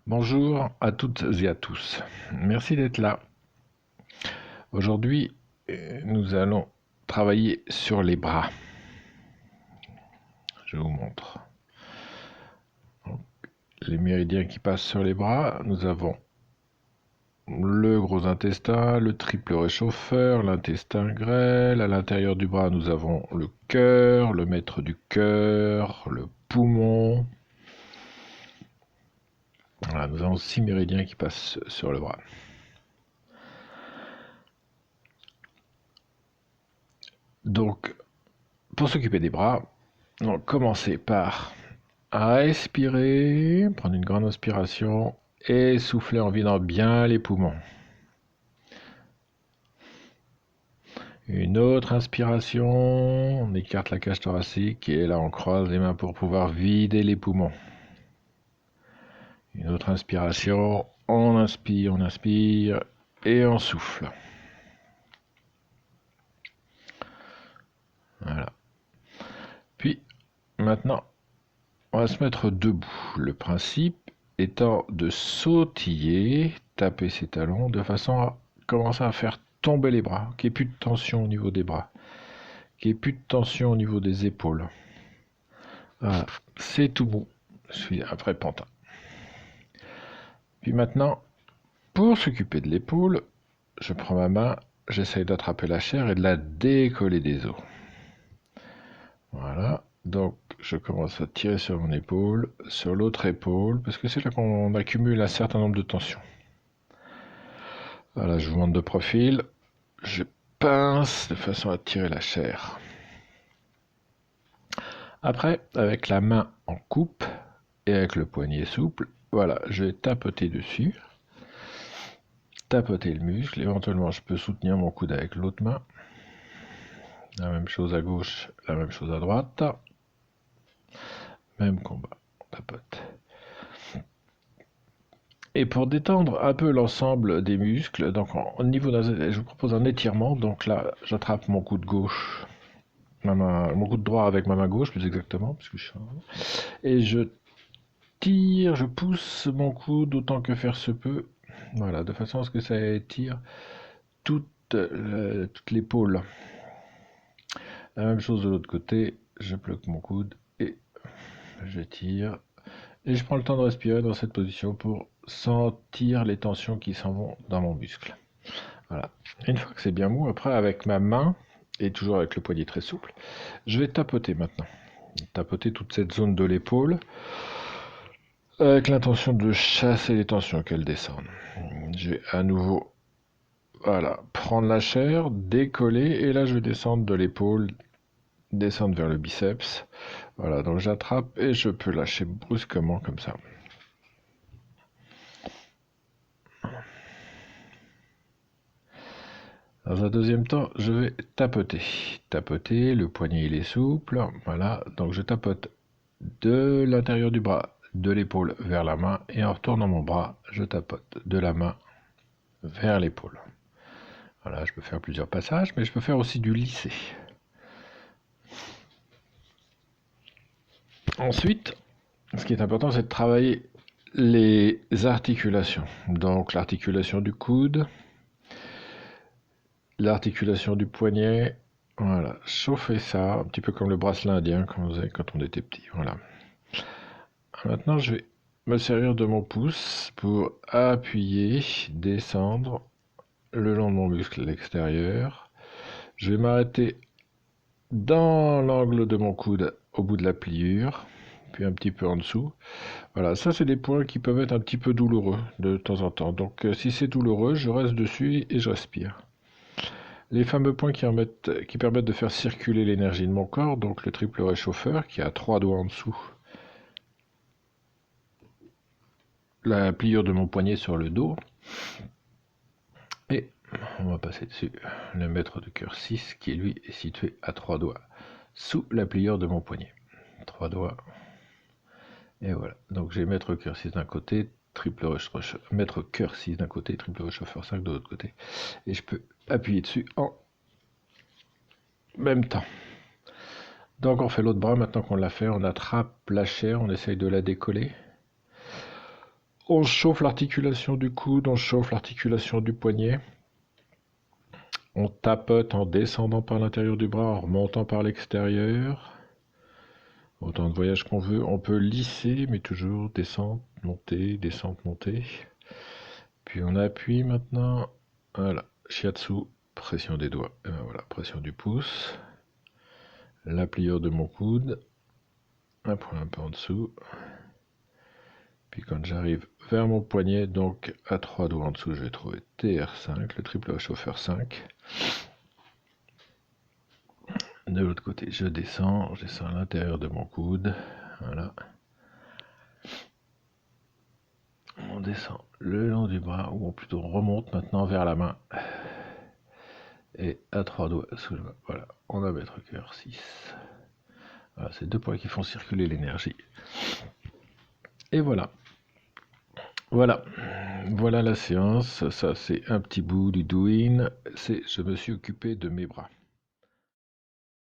Bonjour à toutes et à tous. Merci d'être là. Aujourd'hui, nous allons travailler sur les bras. Je vous montre. Donc, les méridiens qui passent sur les bras, nous avons le gros intestin, le triple réchauffeur, l'intestin grêle. À l'intérieur du bras, nous avons le cœur, le maître du cœur, le poumon. Voilà, nous avons 6 méridiens qui passent sur le bras. Donc, pour s'occuper des bras, on va commencer par respirer, prendre une grande inspiration et souffler en vidant bien les poumons. Une autre inspiration, on écarte la cage thoracique et là on croise les mains pour pouvoir vider les poumons. Une autre inspiration, on inspire et on souffle. Voilà. Puis maintenant, on va se mettre debout. Le principe étant de sautiller, taper ses talons de façon à commencer à faire tomber les bras, qu'il n'y ait plus de tension au niveau des bras, qu'il n'y ait plus de tension au niveau des épaules. Voilà, c'est tout bon. Je suis un vrai pantin. Puis maintenant, pour s'occuper de l'épaule, je prends ma main, j'essaye d'attraper la chair et de la décoller des os. Voilà, donc je commence à tirer sur mon épaule, sur l'autre épaule, parce que c'est là qu'on accumule un certain nombre de tensions. Voilà, je vous montre de profil. Je pince de façon à tirer la chair. Après, avec la main en coupe et avec le poignet souple, voilà, je vais tapoter dessus. Tapoter le muscle. Éventuellement, je peux soutenir mon coude avec l'autre main. La même chose à gauche, la même chose à droite. Même combat, on tapote. Et pour détendre un peu l'ensemble des muscles, donc au niveau je vous propose un étirement. Donc là, j'attrape mon coude gauche, mon coude droit avec ma main gauche, plus exactement, parce que je suis et je tire, je pousse mon coude autant que faire se peut. Voilà, de façon à ce que ça étire toute l'épaule. La même chose de l'autre côté, je bloque mon coude et je tire. Et je prends le temps de respirer dans cette position pour sentir les tensions qui s'en vont dans mon muscle. Voilà. Une fois que c'est bien mou, après avec ma main, et toujours avec le poignet très souple, je vais tapoter maintenant. Tapoter toute cette zone de l'épaule avec l'intention de chasser les tensions, qu'elles descendent. Je vais à nouveau, voilà, prendre la chair, décoller, et là je vais descendre de l'épaule, descendre vers le biceps. Voilà, donc j'attrape et je peux lâcher brusquement comme ça. Dans un deuxième temps, je vais tapoter. Tapoter, le poignet il est souple, voilà, donc je tapote de l'intérieur du bras, de l'épaule vers la main, et en retournant mon bras, je tapote de la main vers l'épaule. Voilà, je peux faire plusieurs passages, mais je peux faire aussi du lissé. Ensuite, ce qui est important, c'est de travailler les articulations. Donc l'articulation du coude, l'articulation du poignet. Voilà, chauffer ça, un petit peu comme le bracelet indien qu'on faisait quand on était petit. Voilà. Maintenant, je vais me servir de mon pouce pour appuyer, descendre le long de mon muscle extérieur. Je vais m'arrêter dans l'angle de mon coude au bout de la pliure, puis un petit peu en dessous. Voilà, ça c'est des points qui peuvent être un petit peu douloureux de temps en temps. Donc si c'est douloureux, je reste dessus et je respire. Les fameux points qui permettent de faire circuler l'énergie de mon corps, donc le triple réchauffeur qui a 3 doigts en dessous, la pliure de mon poignet sur le dos, et on va passer dessus le maître de cœur 6 qui lui est situé à 3 doigts sous la pliure de mon poignet. 3 doigts. Et voilà. Donc j'ai maître cœur 6 d'un côté, maître cœur 6 d'un côté, triple réchauffeur 5 de l'autre côté. Et je peux appuyer dessus en même temps. Donc on fait l'autre bras, maintenant qu'on l'a fait, on attrape la chair, on essaye de la décoller. On chauffe l'articulation du coude, on chauffe l'articulation du poignet. On tapote en descendant par l'intérieur du bras, en remontant par l'extérieur. Autant de voyages qu'on veut. On peut lisser, mais toujours descente, montée, descente, montée. Puis on appuie maintenant. Voilà, shiatsu, pression des doigts. Et ben voilà, pression du pouce. La pliure de mon coude. Un point un peu en dessous. Puis quand j'arrive vers mon poignet, donc à 3 doigts en dessous, je vais trouver TR5, le triple chauffeur 5. De l'autre côté, je descends à l'intérieur de mon coude. Voilà. On descend le long du bras, ou plutôt on remonte maintenant vers la main. Et à 3 doigts sous le bras. Voilà, on va mettre cœur 6. Voilà, c'est 2 points qui font circuler l'énergie. Et voilà. Voilà. Voilà la séance. Ça, c'est un petit bout du doing. Je me suis occupé de mes bras.